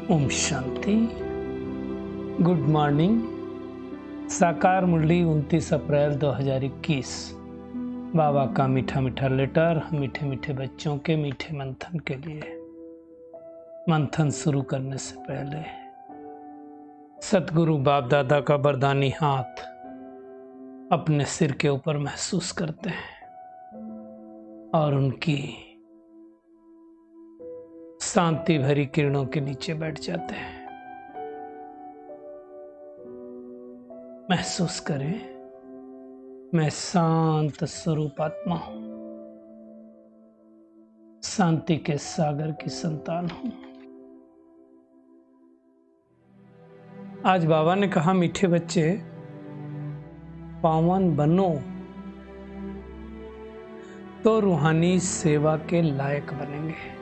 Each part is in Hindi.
ओम शांति। Good morning. साकार मुरली 29 अप्रैल 2021। बाबा का मीठा मीठा लेटर मीठे मीठे बच्चों के मीठे मंथन के लिए। मंथन शुरू करने से पहले सतगुरु बाप दादा का वरदानी हाथ अपने सिर के ऊपर महसूस करते हैं और उनकी शांति भरी किरणों के नीचे बैठ जाते हैं। महसूस करें, मैं शांत स्वरूप आत्मा हूं, शांति के सागर की संतान हूं। आज बाबा ने कहा, मीठे बच्चे पावन बनो तो रूहानी सेवा के लायक बनेंगे,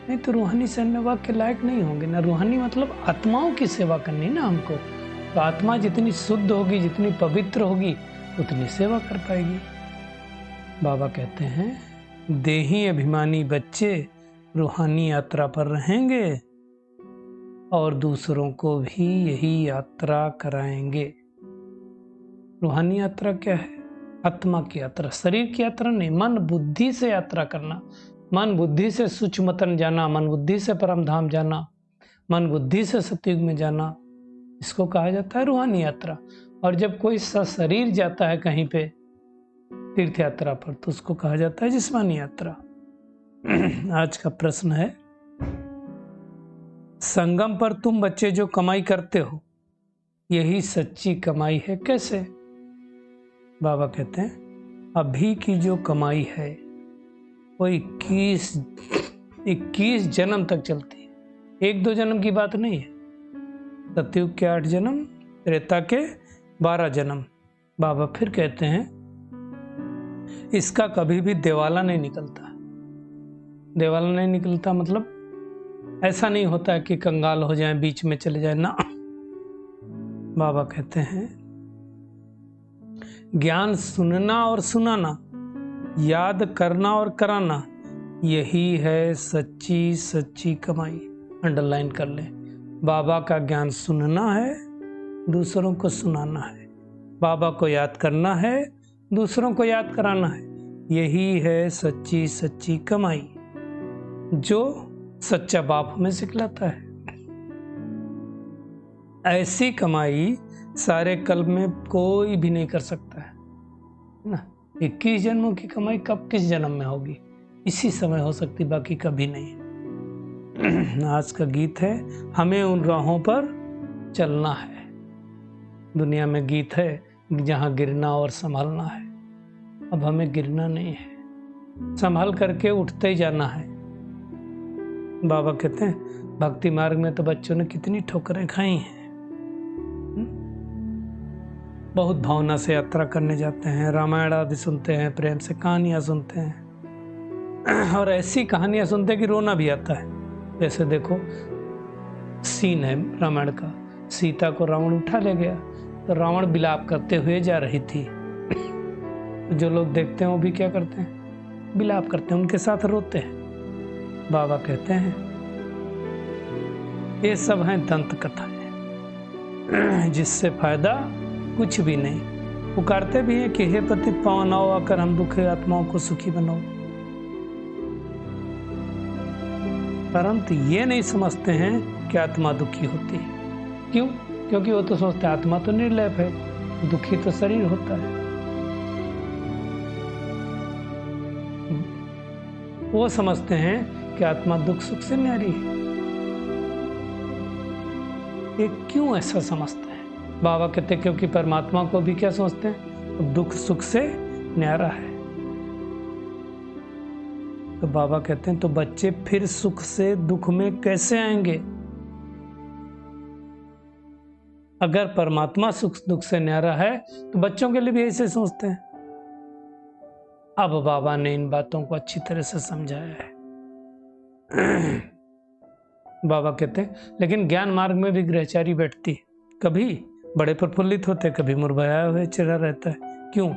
नहीं तो रूहानी सेवा के लायक नहीं होंगे ना। रूहानी मतलब आत्माओं की सेवा करनी ना हमको। तो आत्मा जितनी शुद्ध होगी, जितनी पवित्र होगी, उतनी सेवा कर पाएगी। बाबा कहते हैं, देही अभिमानी बच्चे रूहानी यात्रा पर रहेंगे और दूसरों को भी यही यात्रा कराएंगे। रूहानी यात्रा क्या है? आत्मा की यात्रा, शरीर की यात्रा नहीं। मन बुद्धि से यात्रा करना, मन बुद्धि से सूक्ष्मतन जाना, मन बुद्धि से परम धाम जाना, मन बुद्धि से सतयुग में जाना, इसको कहा जाता है रूहानी यात्रा। और जब कोई सशरीर जाता है कहीं पे तीर्थ यात्रा पर, तो उसको कहा जाता है जिस्मानी यात्रा। आज का प्रश्न है, संगम पर तुम बच्चे जो कमाई करते हो, यही सच्ची कमाई है कैसे? बाबा कहते हैं, अभी की जो कमाई है वो 21 जन्म तक चलती है। 1-2 जन्म की बात नहीं है। सतयुग के 8 जन्म, त्रेता के 12 जन्म। बाबा फिर कहते हैं, इसका कभी भी देवाला नहीं निकलता। देवाला नहीं निकलता मतलब ऐसा नहीं होता है कि कंगाल हो जाए, बीच में चले जाए ना। बाबा कहते हैं, ज्ञान सुनना और सुनाना, याद करना और कराना, यही है सच्ची सच्ची कमाई। अंडरलाइन कर लें, बाबा का ज्ञान सुनना है, दूसरों को सुनाना है। बाबा को याद करना है, दूसरों को याद कराना है। यही है सच्ची सच्ची कमाई, जो सच्चा बाप हमें सिखलाता है। ऐसी कमाई सारे कल्प में कोई भी नहीं कर सकता है ना। 21 जन्मों की कमाई कब किस जन्म में होगी? इसी समय हो सकती, बाकी कभी नहीं। आज का गीत है, हमें उन राहों पर चलना है। दुनिया में गीत है जहां गिरना और संभलना है। अब हमें गिरना नहीं है, संभल करके उठते ही जाना है। बाबा कहते हैं, भक्ति मार्ग में तो बच्चों ने कितनी ठोकरें खाई हैं। बहुत भावना से यात्रा करने जाते हैं, रामायण आदि सुनते हैं, प्रेम से कहानियां सुनते हैं, और ऐसी कहानियां सुनते हैं कि रोना भी आता है। जैसे देखो, सीन है रामायण का, सीता को रावण उठा ले गया, तो रावण विलाप करते हुए जा रही थी। जो लोग देखते हैं वो भी क्या करते हैं? विलाप करते हैं, उनके साथ रोते हैं। बाबा कहते हैं, ये सब हैं दंत कथाएं, जिससे फायदा कुछ भी नहीं। पुकारते भी हैं कि हे पतित पावन आओ, आकर हम दुखी आत्माओं को सुखी बनाओ, परंतु ये नहीं समझते हैं कि आत्मा दुखी होती है। क्यों? क्योंकि वो तो सोचते हैं आत्मा तो निर्लेप है, दुखी तो शरीर होता है। वो समझते हैं कि आत्मा दुख सुख से न्यारी है। ये क्यों ऐसा समझते हैं? बाबा कहते, क्योंकि परमात्मा को भी क्या सोचते हैं? दुख सुख से न्यारा है। तो बाबा कहते हैं, तो बच्चे फिर सुख से दुख में कैसे आएंगे? अगर परमात्मा सुख दुख से न्यारा है तो बच्चों के लिए भी ऐसे सोचते हैं। अब बाबा ने इन बातों को अच्छी तरह से समझाया है। बाबा कहते हैं, लेकिन ज्ञान मार्ग में भी ग्रहचारी बैठती, कभी बड़े प्रफुल्लित होते, कभी मुरझाया हुए चेहरा रहता है। क्यों?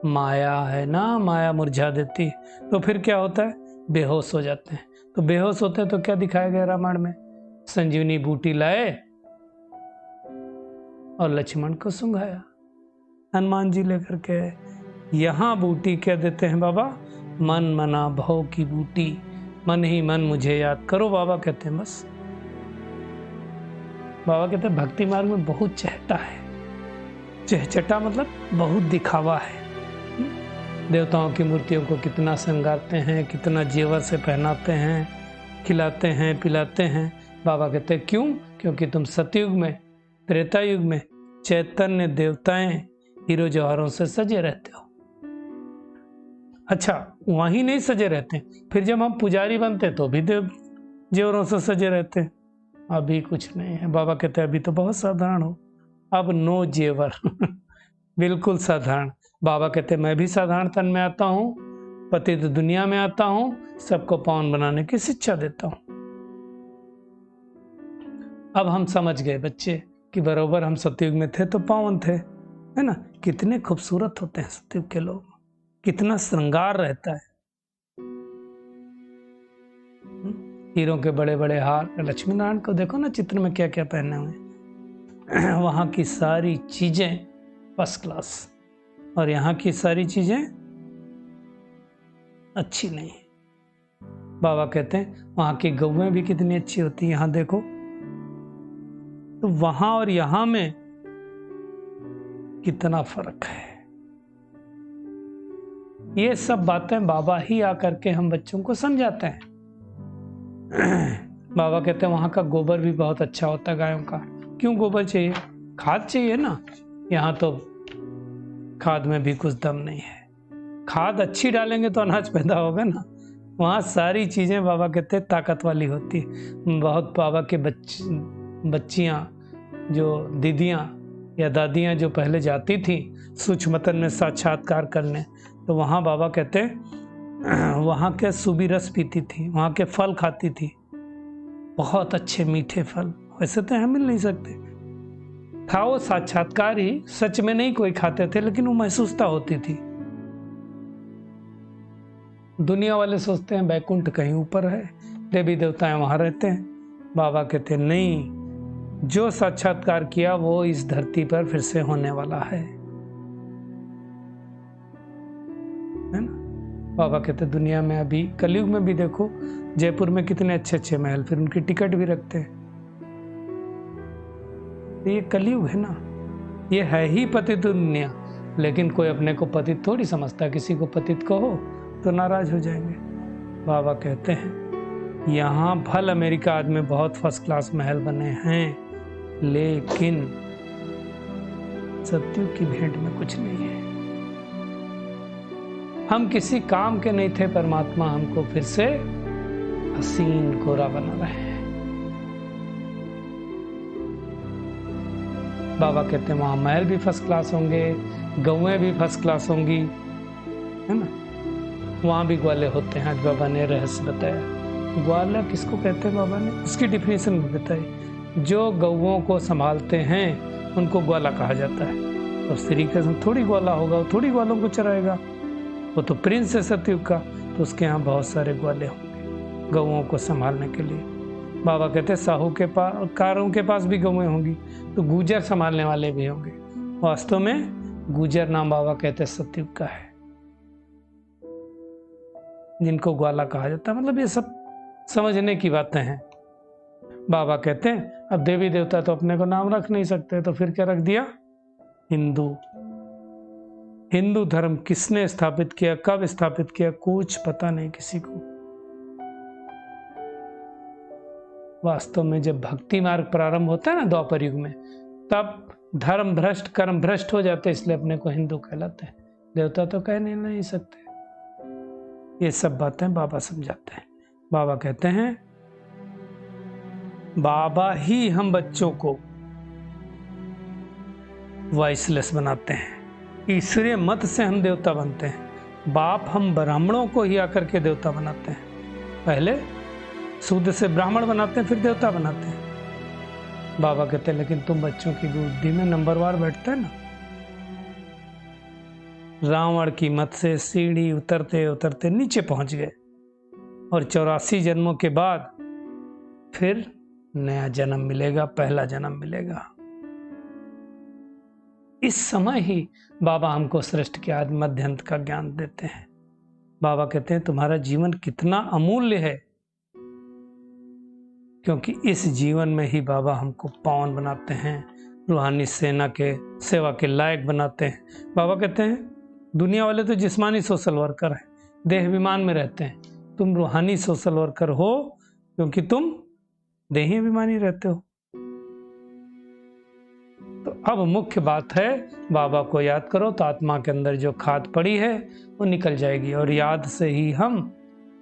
माया है ना, माया मुरझा देती। तो फिर क्या होता है? बेहोश हो जाते हैं। तो बेहोश होते हैं तो क्या दिखाया गया रामायण में? संजीवनी बूटी लाए और लक्ष्मण को सुंघाया। हनुमान जी लेकर के यहाँ बूटी क्या देते हैं बाबा? मन मना भव की बूटी, मन ही मन मुझे याद करो, बाबा कहते हैं। बस बाबा कहते हैं भक्ति मार्ग में बहुत चहटा है। चहचटा मतलब बहुत दिखावा है। देवताओं की मूर्तियों को कितना श्रृंगारते हैं, कितना जेवर से पहनाते हैं, खिलाते हैं, पिलाते हैं। बाबा कहते हैं क्यों? क्योंकि तुम सतयुग में, त्रेता युग में चैतन्य देवताएं हीरो जवाहरों से सजे रहते हो। अच्छा, वहीं नहीं सजे रहते, फिर जब हम पुजारी बनते तो भी देव जेवरों से सजे रहते। अभी कुछ नहीं है। बाबा कहते हैं अभी तो बहुत साधारण हो, अब नो जेवर बिल्कुल साधारण। बाबा कहते हैं मैं भी साधारण तन में आता हूँ, पतित दुनिया में आता हूँ, सबको पावन बनाने की शिक्षा देता हूँ। अब हम समझ गए बच्चे कि बरोबर हम सतयुग में थे तो पावन थे, है ना। कितने खूबसूरत होते हैं सतयुग के लोग, कितना श्रृंगार रहता है। हीरों के बड़े बड़े हार, लक्ष्मी नारायण को देखो ना चित्र में क्या क्या पहने हुए। वहां की सारी चीजें फर्स्ट क्लास, और यहाँ की सारी चीजें अच्छी नहीं। बाबा कहते हैं वहां की गौएं भी कितनी अच्छी होती है, यहाँ देखो। तो वहां और यहां में कितना फर्क है। ये सब बातें बाबा ही आकर के हम बच्चों को समझाते हैं। बाबा कहते हैं वहां का गोबर भी बहुत अच्छा होता है गायों का। क्यों गोबर चाहिए? खाद चाहिए ना। यहाँ तो खाद में भी कुछ दम नहीं है। खाद अच्छी डालेंगे तो अनाज पैदा होगा ना। वहाँ सारी चीजें बाबा कहते हैं ताकत वाली होती है। बहुत बाबा के बच्चियाँ जो दीदियाँ या दादियाँ जो पहले जाती थी सूक्ष्मतन में साक्षात्कार करने, तो वहाँ बाबा कहते हैं वहाँ के सूबी रस पीती थी, वहाँ के फल खाती थी, बहुत अच्छे मीठे फल। वैसे तो यहाँ मिल नहीं सकते था। वो साक्षात्कार ही, सच में नहीं कोई खाते थे, लेकिन वो महसूसता होती थी। दुनिया वाले सोचते हैं बैकुंठ कहीं ऊपर है, देवी देवताएं वहां रहते हैं। बाबा कहते हैं नहीं, जो साक्षात्कार किया वो इस धरती पर फिर से होने वाला है ना। बाबा कहते हैं दुनिया में अभी कलयुग में भी देखो, जयपुर में कितने अच्छे अच्छे महल, फिर उनकी टिकट भी रखते हैं। ये कलयुग है ना, ये है ही पतित दुनिया। लेकिन कोई अपने को पतित थोड़ी समझता, किसी को पतित कहो तो नाराज हो जाएंगे। बाबा कहते हैं यहाँ भल अमेरिका आदि में बहुत फर्स्ट क्लास महल बने हैं, लेकिन सतयुग की भेंट में कुछ नहीं है। हम किसी काम के नहीं थे, परमात्मा हमको फिर से हसीन गोरा बना रहे हैं। बाबा कहते हैं वहां महल भी फर्स्ट क्लास होंगे, गौएं भी फर्स्ट क्लास होंगी, है ना। वहां भी ग्वाले होते हैं। आज बाबा ने रहस्य बताया। ग्वाला किसको कहते हैं बाबा ने उसकी डिफिनेशन भी बताई। जो गौओं को संभालते हैं उनको ग्वाला कहा जाता है। और श्री कृष्ण थोड़ी ग्वाला होगा, वो थोड़ी ग्वालों को चराएगा, वो तो प्रिंस है सतयुग का, तो उसके यहाँ बहुत सारे ग्वाले होंगे गौओं को संभालने के लिए। बाबा कहते हैं साहूकारों के पास भी गौएं होंगी, तो गुजर संभालने वाले भी होंगे। वास्तव में गुजर नाम बाबा कहते हैं सतयुग का है, जिनको ग्वाला कहा जाता है। मतलब ये सब समझने की बातें हैं। बाबा कहते हैं अब देवी देवता तो अपने को नाम रख नहीं सकते, तो फिर क्या रख दिया? हिंदू। हिंदू धर्म किसने स्थापित किया, कब स्थापित किया, कुछ पता नहीं किसी को। वास्तव में जब भक्ति मार्ग प्रारंभ होता है ना द्वापर युग में, तब धर्म भ्रष्ट कर्म भ्रष्ट हो जाते, इसलिए अपने को हिंदू कहलाते हैं। देवता तो कह नहीं सकते। ये सब बातें बाबा समझाते हैं। बाबा कहते हैं बाबा ही हम बच्चों को वॉइसलेस बनाते हैं। ईश्वरीय मत से हम देवता बनते हैं। बाप हम ब्राह्मणों को ही आकर के देवता बनाते हैं। पहले शूद्र से ब्राह्मण बनाते हैं, फिर देवता बनाते हैं। बाबा कहते हैं लेकिन तुम बच्चों की बुद्धि में नंबरवार बैठता है ना। रावण की मत से सीढ़ी उतरते उतरते नीचे पहुंच गए, और 84 जन्मों के बाद फिर नया जन्म मिलेगा, पहला जन्म मिलेगा। इस समय ही बाबा हमको सृष्टि के आदि मध्य अंत का ज्ञान देते हैं। बाबा कहते हैं तुम्हारा जीवन कितना अमूल्य है, क्योंकि इस जीवन में ही बाबा हमको पावन बनाते हैं, रूहानी सेना के सेवा के लायक बनाते हैं। बाबा कहते हैं दुनिया वाले तो जिस्मानी सोशल वर्कर हैं, देह विमान में रहते हैं, तुम रूहानी सोशल वर्कर हो क्योंकि तुम देही अभिमानी रहते हो। तो अब मुख्य बात है बाबा को याद करो तो आत्मा के अंदर जो खाद पड़ी है वो निकल जाएगी और याद से ही हम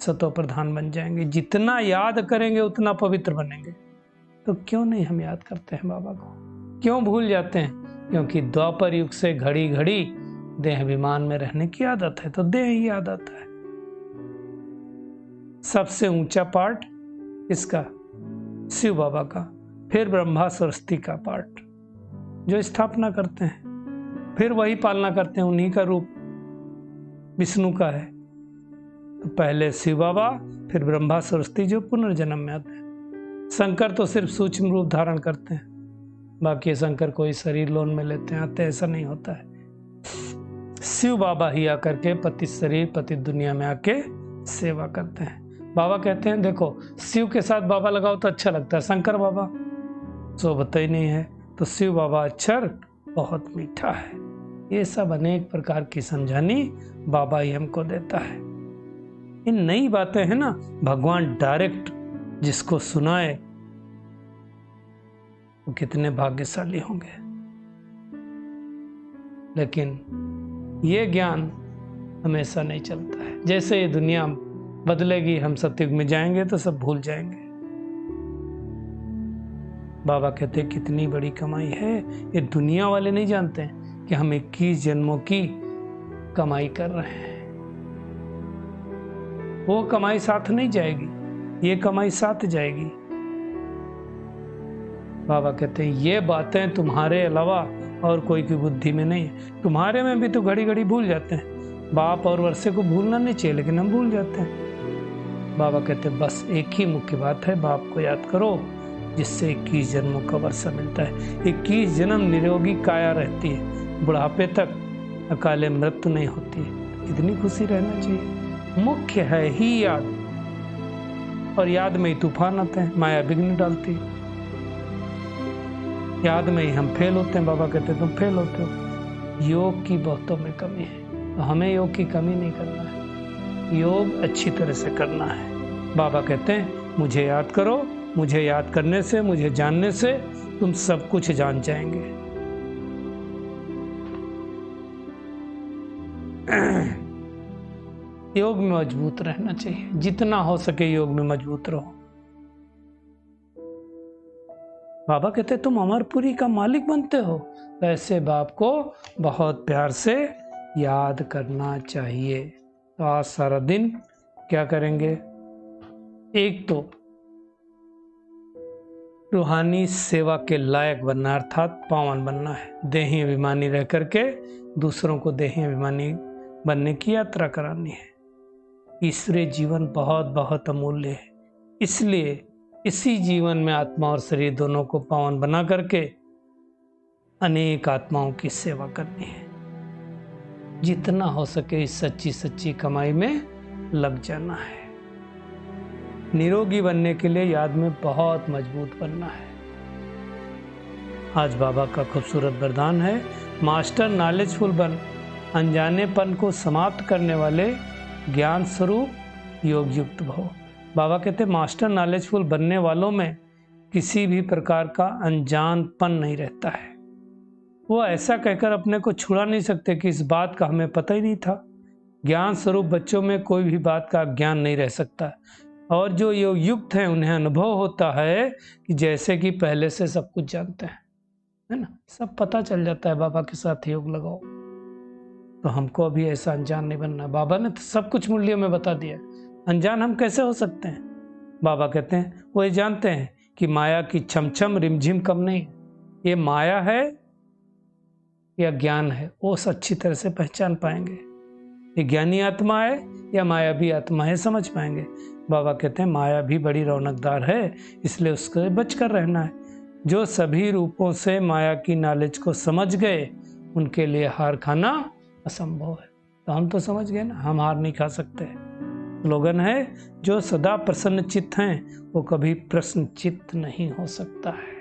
सतो प्रधान बन जाएंगे। जितना याद करेंगे उतना पवित्र बनेंगे। तो क्यों नहीं हम याद करते हैं बाबा को, क्यों भूल जाते हैं? क्योंकि द्वापर युग से घड़ी घड़ी देह अभिमान में रहने की आदत है, तो देह ही याद आता है। सबसे ऊंचा पार्ट इसका शिव बाबा का, फिर ब्रह्मा सरस्वती का पार्ट जो स्थापना करते हैं, फिर वही पालना करते हैं, उन्हीं का रूप विष्णु का है। तो पहले शिव बाबा, फिर ब्रह्मा सरस्वती जो पुनर्जन्म में आते हैं। शंकर तो सिर्फ सूक्ष्म रूप धारण करते हैं, बाकी शंकर कोई शरीर लोन में लेते हैं आते, ऐसा नहीं होता है। शिव बाबा ही आकर के पति शरीर पति दुनिया में आके सेवा करते हैं। बाबा कहते हैं देखो शिव के साथ बाबा लगाओ तो अच्छा लगता है, शंकर बाबा शोभता ही नहीं है। तो शिव बाबा अक्षर बहुत मीठा है। ये सब अनेक प्रकार की समझानी बाबा ही हमको देता है। इन नई बातें हैं ना, भगवान डायरेक्ट जिसको सुनाए वो कितने भाग्यशाली होंगे। लेकिन ये ज्ञान हमेशा नहीं चलता है। जैसे ये दुनिया बदलेगी, हम सतयुग में जाएंगे तो सब भूल जाएंगे। बाबा कहते हैं कितनी बड़ी कमाई है, ये दुनिया वाले नहीं जानते हैं कि हम 21 जन्मों की कमाई कर रहे हैं। वो कमाई साथ नहीं जाएगी, ये कमाई साथ जाएगी। बाबा कहते हैं ये बातें तुम्हारे अलावा और कोई की बुद्धि में नहीं है। तुम्हारे में भी तो घड़ी घड़ी भूल जाते हैं। बाप और वर्षे को भूलना नहीं चाहिए, लेकिन हम भूल जाते हैं। बाबा कहते हैं बस एक ही मुख्य बात है, बाप को याद करो जिससे 21 जन्मों का वर्षा मिलता है। 21 जन्म निरोगी काया रहती है, बुढ़ापे तक अकाले मृत्यु नहीं होती है। कितनी खुशी रहना चाहिए। मुख्य है ही याद, और याद में ही तूफान आते हैं, माया विघ्न डालती है। याद में ही हम फेल होते हैं। बाबा कहते हैं तुम फेल होते हो। योग की बहुतों में कमी है, तो हमें योग की कमी नहीं करना है, योग अच्छी तरह से करना है। बाबा कहते हैं मुझे याद करो, मुझे याद करने से, मुझे जानने से तुम सब कुछ जान जाएंगे। योग में मजबूत रहना चाहिए, जितना हो सके योग में मजबूत रहो। बाबा कहते तुम अमरपुरी का मालिक बनते हो, ऐसे बाप को बहुत प्यार से याद करना चाहिए। तो आज सारा दिन क्या करेंगे? एक तो रूहानी सेवा के लायक बनना, अर्थात पावन बनना है। देही अभिमानी रह करके दूसरों को देही अभिमानी बनने की यात्रा करानी है। ईश्वरीय जीवन बहुत बहुत अमूल्य है, इसलिए इसी जीवन में आत्मा और शरीर दोनों को पावन बना करके अनेक आत्माओं की सेवा करनी है। जितना हो सके इस सच्ची सच्ची कमाई में लग जाना है। निरोगी बनने के लिए याद में बहुत मजबूत बनना है। आज बाबा का खूबसूरत वरदान है, मास्टर नॉलेजफुल बन, अनजानेपन को समाप्त करने वाले ज्ञान स्वरूप योग युक्त भव। बाबा कहते मास्टर नॉलेजफुल बनने वालों में किसी भी प्रकार का अनजानपन नहीं रहता है। वो ऐसा कहकर अपने को छुड़ा नहीं सकते कि इस बात का हमें पता ही नहीं था। ज्ञान स्वरूप बच्चों में कोई भी बात का ज्ञान नहीं रह सकता, और जो योग युक्त हैं उन्हें अनुभव होता है कि जैसे कि पहले से सब कुछ जानते हैं, है ना। सब पता चल जाता है बाबा के साथ योग लगाओ। तो हमको अभी ऐसा अनजान नहीं बनना। बाबा ने तो सब कुछ मुरलियों में बता दिया, अनजान हम कैसे हो सकते हैं। बाबा कहते हैं वो ये जानते हैं कि माया की छमछम रिमझिम कम नहीं, ये माया है या ज्ञान है, वो अच्छी तरह से पहचान पाएंगे। ये ज्ञानी आत्मा है या मायावी आत्मा है, समझ पाएंगे। बाबा कहते हैं माया भी बड़ी रौनकदार है, इसलिए उससे बचकर रहना है। जो सभी रूपों से माया की नॉलेज को समझ गए उनके लिए हार खाना असंभव है। तो हम तो समझ गए ना, हम हार नहीं खा सकते। स्लोगन है, जो सदा प्रसन्न चित्त हैं वो कभी प्रश्न चित्त नहीं हो सकता है।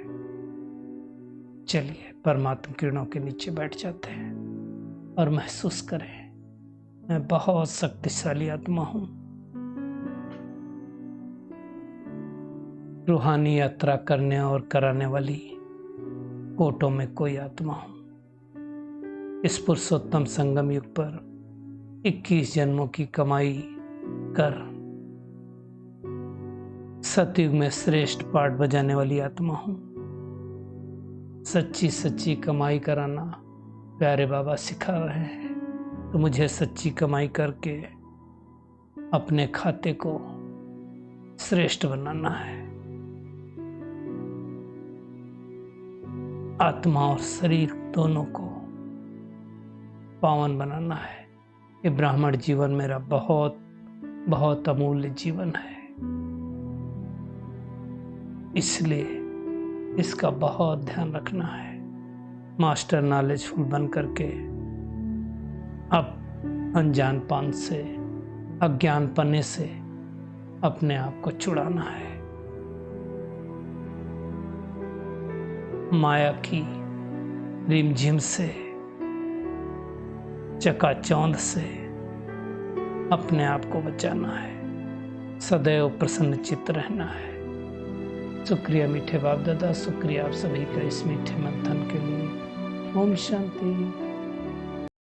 चलिए परमात्मा किरणों के नीचे बैठ जाते हैं और महसूस करें, मैं बहुत शक्तिशाली आत्मा हूं। रूहानी यात्रा करने और कराने वाली कोटों में कोई आत्मा हूं। इस पुरुषोत्तम संगम युग पर 21 जन्मों की कमाई कर सतयुग में श्रेष्ठ पाठ बजाने वाली आत्मा हूं। सच्ची सच्ची कमाई कराना प्यारे बाबा सिखा रहे हैं, तो मुझे सच्ची कमाई करके अपने खाते को श्रेष्ठ बनाना है। आत्मा और शरीर दोनों को पावन बनाना है। ये ब्राह्मण जीवन मेरा बहुत बहुत अमूल्य जीवन है, इसलिए इसका बहुत ध्यान रखना है। मास्टर नॉलेजफुल बन करके अब अनजानपन से, अज्ञानपने से अपने आप को छुड़ाना है। माया की रिमझिम से, चकाचौंध से अपने आप को बचाना है। सदैव प्रसन्न चित्त रहना है। शुक्रिया मीठे बाप दादा, शुक्रिया आप सभी का इस मीठे मंथन के लिए। ओम शांति।